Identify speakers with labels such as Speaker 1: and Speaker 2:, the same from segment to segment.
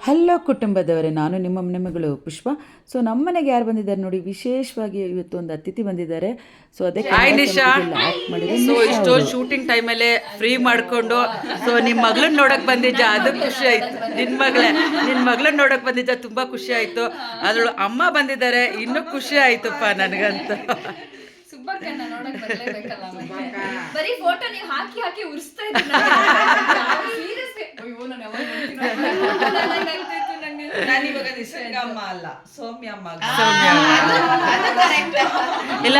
Speaker 1: Hello ಕುಟುಂಬದವರೇ, ನಾನು ನಿಮ್ಮ ಮನೆಮಗಳು ಪುಷ್ಪ. So ನಮ್ಮ ಮನೆಗೆ ಯಾರು ಬಂದಿದ್ದಾರೆ ನೋಡಿ, ವಿಶೇಷವಾಗಿ ಇವತ್ತು ಒಂದು ಅತಿಥಿ ಬಂದಿದ್ದಾರೆ. ಸೊ ಅದಕ್ಕೆ
Speaker 2: ಸೊ ಇಷ್ಟೋ ಶೂಟಿಂಗ್ ಟೈಮಲ್ಲೇ ಫ್ರೀ ಮಾಡಿಕೊಂಡು ಸೊ ನಿಮ್ಮ ಮಗಳನ್ನ ನೋಡಕ್ ಬಂದಿದ್ದ, ಅದು ಖುಷಿ ಆಯ್ತು. ನಿನ್ನ ಮಗಳನ್ನ ನೋಡಕ್ ಬಂದಿದ್ದ, ತುಂಬಾ ಖುಷಿ ಆಯ್ತು. ಅದ್ರೊಳು ಅಮ್ಮ ಬಂದಿದ್ದಾರೆ, ಇನ್ನೂ ಖುಷಿ ಆಯ್ತಪ್ಪ ನನಗಂತೂ.
Speaker 3: ಸುಬ್ಬಕ್ಕನ್ನ ನೋಡಕ್ ಬರ್ಲೇಬೇಕಲ್ಲ, ಬರೀ ಫೋಟೋ ನೀವು ಹಾಕಿ ಹಾಕಿ ಉರಿಸ್ತಾ ಇದ್ದೀರಿ.
Speaker 2: ಇಲ್ಲ,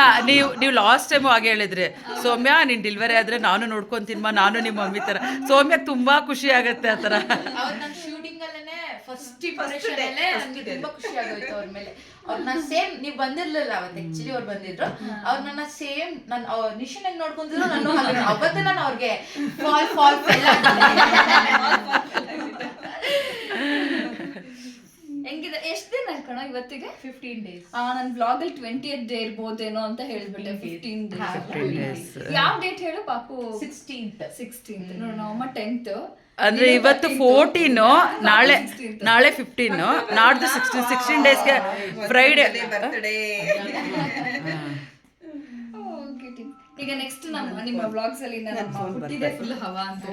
Speaker 2: ನೀವು ಲಾಸ್ಟ್ ಟೈಮ್ ಹಾಗೆ ಹೇಳಿದ್ರಿ, ಸೌಮ್ಯ ನೀನ್ ಡೆಲಿವರಿ ಆದ್ರೆ ನಾನು ನೋಡ್ಕೊಂತೀನಮ್ಮ, ನಾನು ನಿಮ್ಮ ಮಮ್ಮಿ ತರ. ಸೌಮ್ಯ ತುಂಬಾ ಖುಷಿ ಆಗತ್ತೆ ಆ ತರ.
Speaker 4: ಫಸ್ಟ್ ಇಂಪ್ರೆಷನ್ ಅಲ್ಲೇ ನನಗೆ ತುಂಬಾ ಖುಷಿ ಆಗೋಯ್ತು ಅವ್ರ ಮೇಲೆ. ಅವ್ರನ್ನ ಸೇಮ್ ನೀವು ಬಂದಿರ್ಲಿಲ್ಲ ಅವತ್ತು, ಆಕ್ಚುಲಿ ಅವ್ರು ಬಂದಿದ್ರು. ಅವ್ರು ನನ್ನ ಸೇಮ್ ನಾನು ನಿಶನ್ ನೋಡ್ಕೊಂತಿದ್ರು, ನಾನು ಅವತ್ತೇ ನಾನು ಅವ್ರಿಗೆ ಫಾಲ್
Speaker 3: ಹೆಂಗಿದೆ? ಎಷ್ಟು ದಿನ ಕಣ ಇವತ್ತಿಗೆ?
Speaker 4: 15 days.
Speaker 3: ನನ್ನ ವ್ಲಾಗ್ ಅಲ್ಲಿ 20th ಡೇ ಇರ್ಬೋದೇನೋ ಅಂತ ಹೇಳ್ಬಿಟ್ಟೆ. 15 days. ಯಾವ ಡೇಟ್ ಹೇಳು ಪಾಪು? 16th. ನಮ್ಮ 10th.
Speaker 2: ಅಂದ್ರೆ ಇವತ್ತು 14, ನಾಳೆ 15, ನಾಡ್ದು 16 ಡೇಸ್ಗೆ ಫ್ರೈಡೆ.
Speaker 3: ಈಗ ನೆಕ್ಸ್ಟ್ ನಿಮ್ಮ ವ್ಲಾಗ್ಸ್ ಅಲ್ಲಿ ಹುಟ್ಟಿದೆ ಫುಲ್ ಹವಾ ಅಂತ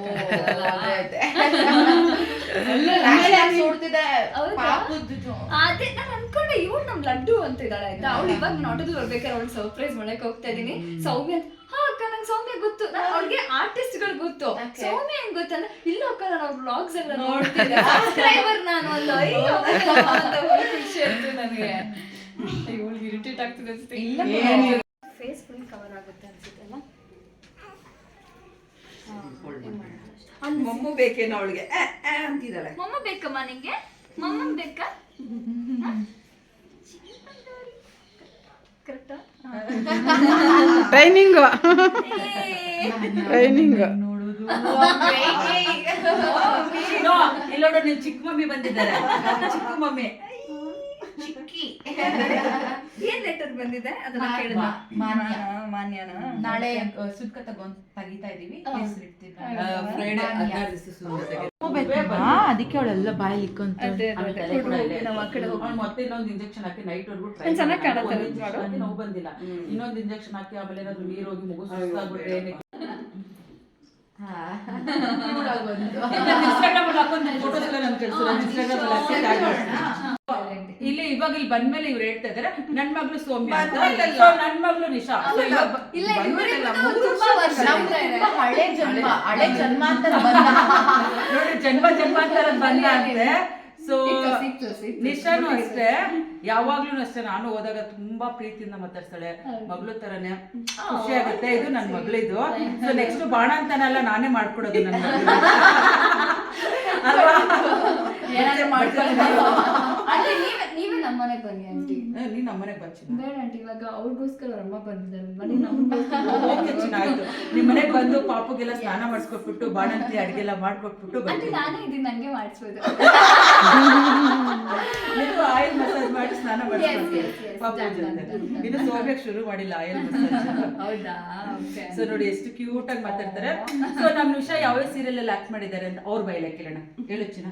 Speaker 3: ಅದೇ ನಾನು ಅನ್ಕೊಂಡೆ ಇವ್ರು ನಮ್ ಲಡ್ಡು ಅಂತ ಇದ್ದಾಳೆ ಆಯ್ತಾ. ಅವ್ಳು ಇವಾಗ ನಾಟದಲ್ಲಿ ಬರ್ಬೇಕಾದ್ರೆ ಅವ್ಳು ಸರ್ಪ್ರೈಸ್ ಮಾಡಕ್ ಹೋಗ್ತಾ ಇದೀನಿ. ಸೌಮ್ಯ ಹಾ ಅಕ್ಕ ನಂಗೆ ಸೌಮ್ಯ ಗೊತ್ತು, ಅವ್ಳಿಗೆ ಆರ್ಟಿಸ್ಟ್ ಗಳು ಗೊತ್ತು. ಸೌಮ್ಯ ಹೆಂಗ್ ಗೊತ್ತಂದ್ರೆ ಇಲ್ಲ ಅಕ್ಕ ನಾನು ಅವ್ರ ವ್ಲಾಗ್ಸ್ ಎಲ್ಲ ನೋಡ್ತಿದ್ದೆ, ಸಬ್ಸ್ಕ್ರೈಬರ್ ನಾನು ಒಂದು. ಅಯ್ಯೋ ಅಂತ ಖುಷಿ ಆಯ್ತು ನನಗೆ. ಇವಳಿಗೆ ಇರಿಟೇಟ್ ಆಗ್ತಿದೆ ಅನ್ಸುತ್ತೆ. ಫೇಸ್ ಫುಲ್ ಕವರ್ ಆಗುತ್ತೆ ಅನ್ಸುತ್ತೆ ಅಲ್ಲ.
Speaker 2: ಮಮ್ಮು ಬೇಕೇನೋ ಅವಳಿಗೆ ಅಂತಿದ್ದಾಳೆ.
Speaker 3: ಮಮ್ಮ ಬೇಕಮ್ಮ ನಿಂಗೆ? ಮಮ್ಮ ಬೇಕಾ? ಕರೆಕ್ಟಾ?
Speaker 2: ಟ್ರೈನಿಂಗ್ ಇಲ್ಲೋಡು, ನೀನ್ ಚಿಕ್ಕ ಮಮ್ಮಿ ಬಂದಿದ್ದಾರೆ. ಚಿಕ್ಕ ಮಮ್ಮಿ
Speaker 4: ಚಿಕ್ಕಿ
Speaker 3: ಏನ್ ಲೆಟರ್ ಬಂದಿದೆ ಅದನ್ನ ಕೇಳಿದ. ಮಾನ್ಯನ
Speaker 4: ನಾಳೆ ಸುದ್ಕ ತೆಗಿತಾ ಇದೀವಿ,
Speaker 1: ಅದಕ್ಕೆ ಅವಳೆಲ್ಲ ಬಾಯಲ್ಲಿ ಇಕ್ಕೊಂತ
Speaker 2: ಮತ್ತೆ ಇನ್ನೊಂದು ಇಂಜೆಕ್ಷನ್ ಹಾಕಿ ನೈಟ್ ವರ್ಗು
Speaker 3: ಚೆನ್ನಾಗಿ ಕಾಣುತ್ತೆ.
Speaker 2: ನೋವು ಬಂದಿಲ್ಲ, ಇನ್ನೊಂದು ಇಂಜೆಕ್ಷನ್ ಹಾಕಿ ಆಮೇಲೆ ಏನಾದ್ರು ನೀರು ಹೋಗಿ ಮುಗು ಸುಸ್ತಾಗ್ಬಿಟ್ರೆ ಇಲ್ಲಿ ಇವಾಗ ಇಲ್ಲಿ ಬಂದ್ಮೇಲೆ ಇವ್ರು ಹೇಳ್ತಾ ಇದಾರೆ ನನ್ ಮಗಳು ಸೌಮ್ಯ ಅಂತ, ನನ್ ಮಗಳು ನಿಶಾ.
Speaker 4: ಹಳೆ ಜನ್ಮಾಂತರ
Speaker 2: ನೋಡಿ, ಜನ್ಮಾಂತರ ಬಂದ ಅಂದ್ರೆ. ಸೊ ನಿಶಾನು ಅಷ್ಟೇ, ಯಾವಾಗ್ಲೂ ಅಷ್ಟೇ, ನಾನು ಹೋದಾಗ ತುಂಬಾ ಪ್ರೀತಿಯಿಂದ ಮಾತಾಡ್ತಾಳೆ, ಮಗಳು ತರನೇ. ಖುಷಿ ಆಗುತ್ತೆ, ಇದು ನನ್ ಮಗಳಿದು. ಸೊ ನೆಕ್ಸ್ಟ್ ಬಾಣ ಅಂತಾನೆಲ್ಲ ನಾನೇ ಮಾಡ್ಕೊಡೋದು ನನ್ನ
Speaker 3: ನೀವೇ ನಮ್ಮನೆಗೆ ಬನ್ನಿ ಆಂಟಿ.
Speaker 2: ನೀನ್ ನಮ್ಮನೆಗೆ ಬರ್ತೀನಿ.
Speaker 3: ಬೇಡ ಆಂಟಿ, ಇವಾಗ ಅವ್ರಿಗೋಸ್ಕರ ಅವ್ರ ಅಮ್ಮ ಬಂದಿದ್ದಾರೆ.
Speaker 2: ಚೆನ್ನಾಯ್ತು, ನಿಮ್ ಮನೆಗೆ ಬಂದು ಪಾಪುಗೆಲ್ಲ ಸ್ನಾನ ಮಾಡಿಸ್ಕೊಟ್ಬಿಟ್ಟು ಬಾಣಂತಿ ಅಡ್ಗೆಲ್ಲ ಮಾಡ್ಕೊಟ್ಬಿಟ್ಟು
Speaker 3: ಆಂಟಿ ನಾನೇ ಇದೀನಿ, ನಂಗೆ ಮಾಡಿಸ್ಬೋದು.
Speaker 2: ಆಯಿಲ್ ಮಸಾಜ್ ಮಾಡಿ ಸ್ನಾನ ಮಾಡಿಸ್ಕೊಡ್ತೀನಿ ಪಾಪು ಜೊತೆ. ಇನ್ನು ಸೌಮ್ಯಕ್ಕೆ ಶುರು ಮಾಡಿಲ್ಲ ಆಯಿಲ್ ಮಸಾಜ್.
Speaker 3: ಹೌದಾ?
Speaker 2: ಸೊ ನೋಡಿ ಎಷ್ಟು ಕ್ಯೂಟ್ ಆಗಿ ಮಾತಾಡ್ತಾರೆ. ಸೊ ನಮ್ ನಿಶಾ ಯಾವ ಸೀರಿಯಲ್ ಅಲ್ಲಿ ಆಕ್ಟ್ ಮಾಡಿದ್ದಾರೆ ಅಂತ ಅವ್ರ ಬೈಲ ಕೇಳೋಣ. ಹೇಳು ಚಿನ್ನ.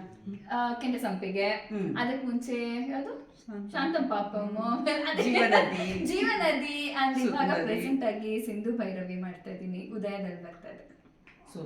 Speaker 3: ಕೆಂಡೆ ಸಂಪಿಗೆ, ಅದಕ್ಕೆ ಮುಂಚೆ ಯಾವುದು ಶಾಂತಂ ಪಾಪಮ್ಮ, ಜೀವನದಿ. ಅಂಡ್ ಇವಾಗ ಪ್ರೆಸೆಂಟ್ ಆಗಿ ಸಿಂಧು ಭೈರವಿ ಮಾಡ್ತಾ ಇದೀನಿ, ಉದಯದಲ್ಲಿ ಬರ್ತಾ ಇದೆ.
Speaker 2: ಸೊ